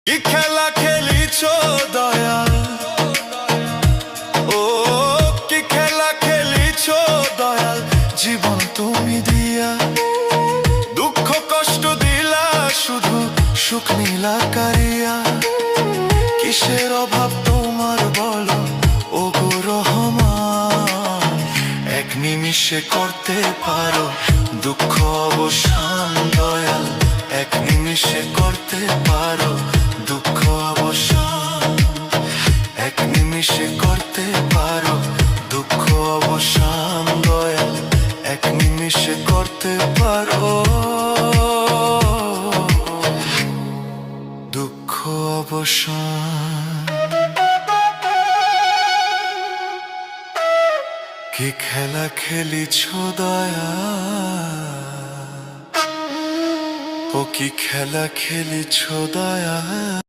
কি খেলা খেলিছ দয়াল, ও কি খেলা খেলিছ দয়াল, জীবন তুমি দিয়া দুঃখ কষ্ট দিলা, শুধু সুখ নীলা কারিয়া। কিসের অভাব তোমার বলো ও গো রহমান, এক নিমিষে করতে পারো দুঃখ অবসান দয়াল, এক নিমিষে করতে পারো দুঃখ অবসান, এক নিমিষে করতে পারো দুঃখ অবসান দয়াল, এক নিমিষে করতে পারো দুঃখ অবসান। কি খেলা খেলিছ দয়াল, ও কি খেলা খেলিছ দয়াল।